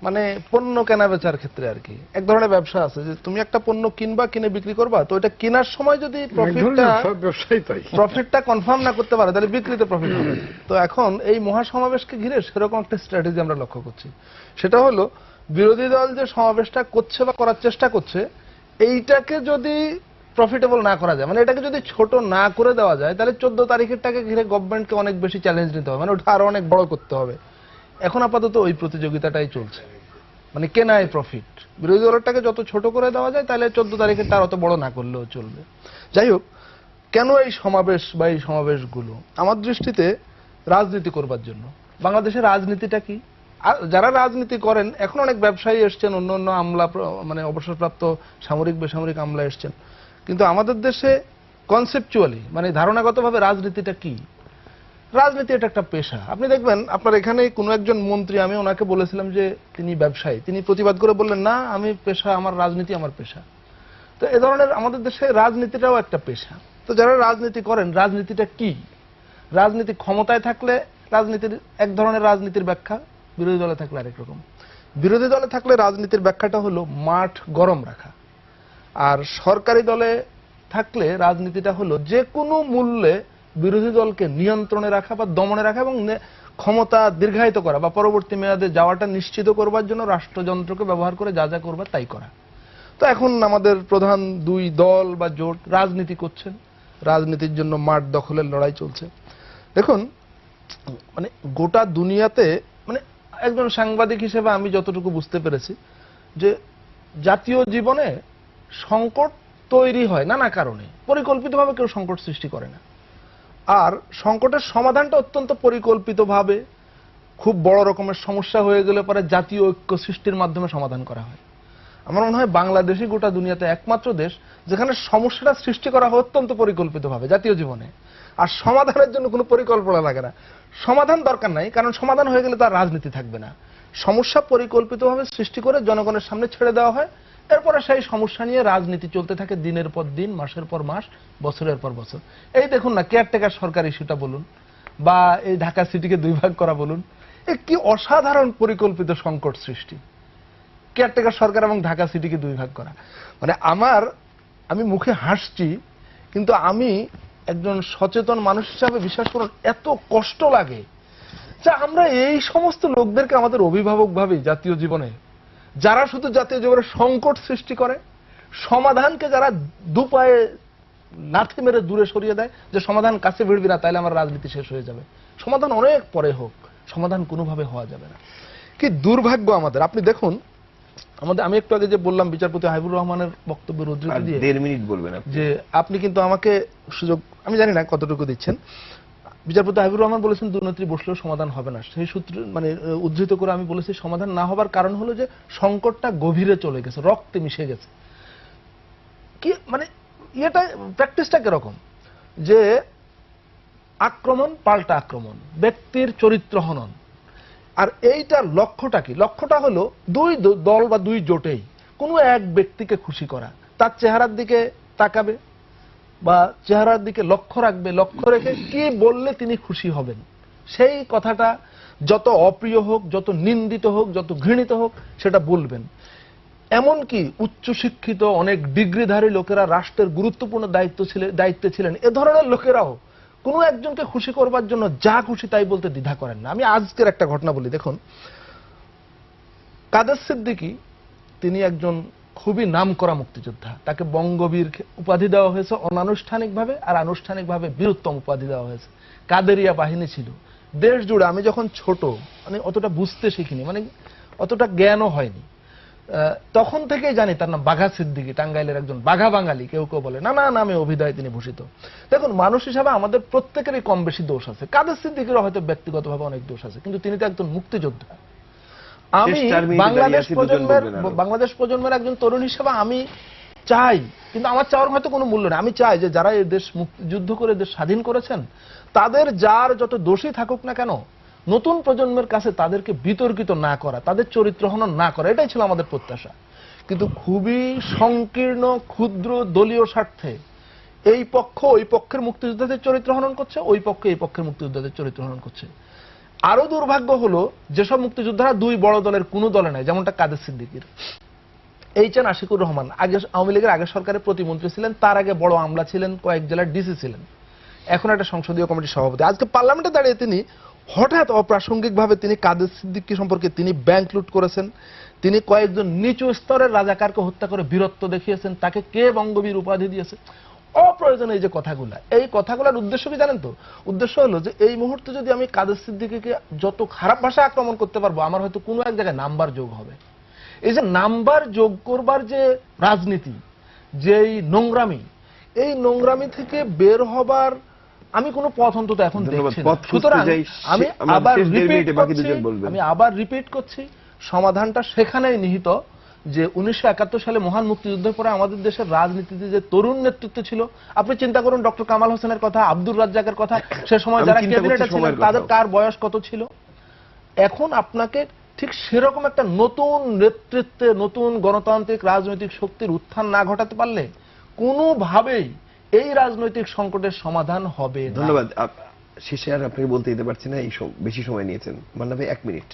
মানে পণ্য কেনা বেচার ক্ষেত্রে আর কি এক ধরনের ব্যবসা আছে যে তুমি একটা পণ্য কিনবা, কিনে বিক্রি করবা, তো এটা কেনার সময় যদি প্রফিটটা কনফার্ম না করতে পারে তাহলে বিক্রিতে প্রফিট হবে না। তো এখন এই মহাসমাবেশকে ঘিরে সেরকম একটা স্ট্র্যাটেজি আমরা লক্ষ্য করছি। সেটা হলো বিরোধী দল যে সমাবেশটা করছে বা করার চেষ্টা করছে, এইটাকে যদি প্রফিটেবল না করা যায়, মানে এটাকে যদি ছোট না করে দেওয়া যায়, তাহলে 14 তারিখেরটাকে ঘিরে গভর্নমেন্টকে অনেক বেশি চ্যালেঞ্জ নিতে হবে, মানে ওটা আরো অনেক বড় করতে হবে। এখন আপাতত ওই প্রতিযোগিতাটাই চলছে, মানে কেনায় প্রফিট। বিরোধী দলটাকে যত ছোট করে দেওয়া যায় তাহলে 14 তারিখে তার অত বড় না করলেও চলবে। যাই হোক, কেন এই সমাবেশ বা এই সমাবেশগুলো? আমার দৃষ্টিতে রাজনীতি করবার জন্য। বাংলাদেশের রাজনীতিটা কি? যারা রাজনীতি করেন, এখন অনেক ব্যবসায়ী এসছেন, অন্য অন্য আমলা, মানে অবসরপ্রাপ্ত সামরিক বেসামরিক আমলা এসছেন, কিন্তু আমাদের দেশে কনসেপচুয়ালি, মানে ধারণাগতভাবে রাজনীতিটা কি? রাজনীতি এটা একটা পেশা। আপনি দেখবেন আপনার এখানে কোনো একজন মন্ত্রী, আমি ওনাকে বলেছিলাম যে তিনি ব্যবসায়ী, তিনি প্রতিবাদ করে বললেন না আমি পেশা, আমার রাজনীতি আমার পেশা। তো এ ধরনের আমাদের দেশে রাজনীতিটাও একটা পেশা। তো যারা রাজনীতি করেন, রাজনীতিটা কি? রাজনীতি ক্ষমতায় থাকলে রাজনীতির এক ধরনের রাজনীতির ব্যাখ্যা, বিরোধী দলে থাকলে আরেক রকম। বিরোধী দলে থাকলে রাজনীতির ব্যাখ্যাটা হলো মাঠ গরম রাখা, আর সরকারি দলে থাকলে রাজনীতিটা হলো যে কোনো মূল্যে বিরোধী দলকে নিয়ন্ত্রণে রাখা বা দমনে রাখা এবং ক্ষমতা দীর্ঘায়িত করা বা পরবর্তী মেয়াদে যাওয়াটা নিশ্চিত করবার জন্য রাষ্ট্রযন্ত্রকে ব্যবহার করে যা যা করবার তাই করা। তো এখন আমাদের প্রধান দুই দল বা জোট রাজনীতি করছেন, রাজনীতির জন্য মাঠ দখলের লড়াই চলছে। দেখুন, মানে গোটা দুনিয়াতে, মানে একজন সাংবাদিক হিসেবে আমি যতটুকু বুঝতে পেরেছি যে জাতীয় জীবনে সংকট তৈরি হয় নানা কারণে, পরিকল্পিতভাবে কেউ সংকট সৃষ্টি করে না। আর সংকটের সমাধানটা অত্যন্ত পরিকল্পিতভাবে, খুব বড় রকমের সমস্যা হয়ে গেলে পরে জাতীয় ঐক্য সৃষ্টির মাধ্যমে সমাধান করা হয়। আমার মনে হয় বাংলাদেশই গোটা দুনিয়াতে একমাত্র দেশ যেখানে সমস্যাটা সৃষ্টি করা হয় অত্যন্ত পরিকল্পিতভাবে জাতীয় জীবনে, আর সমাধানের জন্য কোনো পরিকল্পনা লাগে না। সমাধান দরকার নাই, কারণ সমাধান হয়ে গেলে তার রাজনীতি থাকবে না। সমস্যা পরিকল্পিতভাবে সৃষ্টি করে জনগণের সামনে ছেড়ে দেওয়া হয়, এরপরে সেই সমস্যা নিয়ে রাজনীতি চলতে থাকে দিনের পর দিন, মাসের পর মাস, বছরের পর বছর। এই দেখুন না, কেয়ারটেকার সরকার ইস্যুটা বলুন, বা এই ঢাকা সিটিকে দুই ভাগ করা বলুন, এ কি অসাধারণ পরিকল্পিত সংকট সৃষ্টি। কেয়ারটেকার সরকার এবং ঢাকা সিটিকে দুই ভাগ করা, মানে আমি মুখে হাসছি, কিন্তু আমি একজন সচেতন মানুষ হিসাবে বিশ্বাস করুন এত কষ্ট লাগে যে আমরা এই সমস্ত লোকদেরকে আমাদের অভিভাবক ভাবি জাতীয় জীবনে, যারা শুধু জাতীয় জীবনে সংকট সৃষ্টি করে, সমাধানকে যারা দুপায়ে লাথি মেরে দূরে সরিয়ে দেয়, যে সমাধান কাছে ভিড়বি না তাইলে আমার রাজনীতি শেষ হয়ে যাবে, সমাধান অনেক পরে হোক, সমাধান কোনোভাবে হওয়া যাবে না। কি দুর্ভাগ্য আমাদের। আপনি দেখুন, আমি একটু আগে যে বললাম বিচারপতি হাবিবুর রহমানের বক্তব্যের উদ্ধৃতি দিয়ে 1.5 মিনিট বলবেন যে আপনি কিন্তু আমাকে সুযোগ, আমি জানি না কতটুকু দিচ্ছেন। বিচারপতি হাবিবুর রহমান বলেছেন দুর্নীতি বসলেও সমাধান হবে না, সেই সূত্রে মানে উদ্ধৃত করে আমি বলেছি সমাধান না হবার কারণ হলো যে সংকটটা গভীরে চলে গেছে, রক্তে মিশে গেছে। কি মানে এটা প্র্যাকটিসটা কিরকম, যে আক্রমণ পাল্টা আক্রমণ, ব্যক্তির চরিত্র হনন। আর এইটার লক্ষ্যটা কি? লক্ষ্যটা হলো দুই দল বা দুই জোটেই কোনো এক ব্যক্তিকে খুশি করা, তার চেহারার দিকে তাকাবে বা চেহারার দিকে লক্ষ্য রাখবে, লক্ষ্য রেখে কি বললে তিনি খুশি হবেন সেই কথাটা যত অপ্রিয় হোক, যত নিন্দিত হোক, যত ঘৃণিত হোক সেটা বলবেন। এমনকি উচ্চশিক্ষিত অনেক ডিগ্রিধারী লোকেরা, রাষ্ট্রের গুরুত্বপূর্ণ দায়িত্বে ছিলেন, এ ধরনের লোকেরাও কোনো একজনকে খুশি করবার জন্য যা খুশি তাই বলতে দ্বিধা করেন না। আমি আজকের একটা ঘটনা বলি। দেখুন, কাদের সিদ্দিকী তিনি একজন খুবই নামকরা মুক্তিযোদ্ধা, তাকে বঙ্গবীর উপাধি দেওয়া হয়েছে অনানুষ্ঠানিকভাবে, আর আনুষ্ঠানিকভাবে বীরোত্তম উপাধি দেওয়া হয়েছে। কাদেরিয়া বাহিনী ছিল দেশ জুড়ে। আমি যখন ছোট, মানে অতটা বুঝতে শিখিনি, মানে অতটা জ্ঞানও হয়নি, তখন থেকেই জানি তার নাম বাঘা সিদ্দিকী, টাঙ্গাইলের একজন বাঘা বাঙালি, কেউ কেউ বলে নানা নামে অভিধায় তিনি ভূষিত। দেখুন, মানুষ হিসাবে আমাদের প্রত্যেকেরই কম বেশি দোষ আছে, কাদের সিদ্দিকীরও হয়তো ব্যক্তিগতভাবে অনেক দোষ আছে, কিন্তু তিনি তো একজন মুক্তিযোদ্ধা। আমি বাংলাদেশ প্রজন্মের একজন তরুণ হিসেবে আমি চাই, কিন্তু আমার চাওয়ার হয়তো কোনো মূল্য নেই, আমি চাই যে যারা এই দেশ মুক্তিযুদ্ধ করে দেশ স্বাধীন করেছেন, তাদের যার যত দোষী থাকুক না কেন, নতুন প্রজন্মের কাছে তাদেরকে বিতর্কিত না করা, তাদের চরিত্র হনন না করা, এটাই ছিল আমাদের প্রত্যাশা। কিন্তু খুবই সংকীর্ণ ক্ষুদ্র দলীয় স্বার্থে এই পক্ষ ওই পক্ষের মুক্তিযোদ্ধাদের চরিত্র হনন করছে, ওই পক্ষ এই পক্ষের মুক্তিযোদ্ধাদের চরিত্র হনন করছে। আরো দুর্ভাগ্য হলো যেসব মুক্তিযোদ্ধারা দুই বড় দলের কোনো দলে নাই, যেমনটা কাদের সিদ্দিকীর, এইচএন আশিকুর রহমান আগে আওয়ামী লীগের আগের সরকারের প্রতিমন্ত্রী ছিলেন, তার আগে বড় আমলা ছিলেন, কয়েক জেলার ডিসি ছিলেন, এখন একটা সংসদীয় কমিটির সভাপতি। আজকে পার্লামেন্টে দাঁড়িয়ে তিনি হঠাৎ অপ্রাসঙ্গিকভাবে তিনি কাদের সিদ্দিকী সম্পর্কে তিনি ব্যাংক লুট করেছেন, তিনি কয়েকজন নিচু স্তরের রাজাকারকে হত্যা করে বীরত্ব দেখিয়েছেন, তাকে কে বঙ্গবীর উপাধি দিয়েছে, অপ্রয়োজনীয় এই যে কথাগুলা, এই কথাগুলোর উদ্দেশ্য কি জানেন তো? উদ্দেশ্য হলো যে এই মুহূর্তে যদি আমি কাদের সিদ্দিকীকে যত খারাপ ভাষা আক্রমণ করতে পারবো, আমার হয়তো কোনো এক জায়গায় নাম্বার যোগ হবে। এই যে নাম্বার যোগ করবার যে রাজনীতি, যেই নোংরামি, এই নোংরামি থেকে বের হবার আমি কোনো পথ অন্তত এখন দেখছি না। সুতরাং আমি আবার রিপিট করছি, সমাধানটা সেখানেই নিহিত যে 1971 সালে মহান মুক্তিযুদ্ধের পরে আমাদের দেশের রাজনীতিতে যে তরুণ নেতৃত্ব ছিল, আপনি চিন্তা করুন ডক্টর কামাল হোসেনের কথা, আব্দুর রাজ্জাকের কথা, সে সময় যারা ক্যাবিনেটে ছিলেন তাদের কার বয়স কত ছিল। এখন আপনাকে ঠিক সেরকম একটা নতুন নেতৃত্বে নতুন গণতান্ত্রিক রাজনৈতিক শক্তির উত্থান না ঘটাতে পারলে কোনোভাবেই এই রাজনৈতিক সংকটের সমাধান হবে না। ধন্যবাদ। শেষে আর আপনি বলতে দিতে পারছি না, এই বেশি সময় নিয়েছেন। মান্না ভাই 1 মিনিট।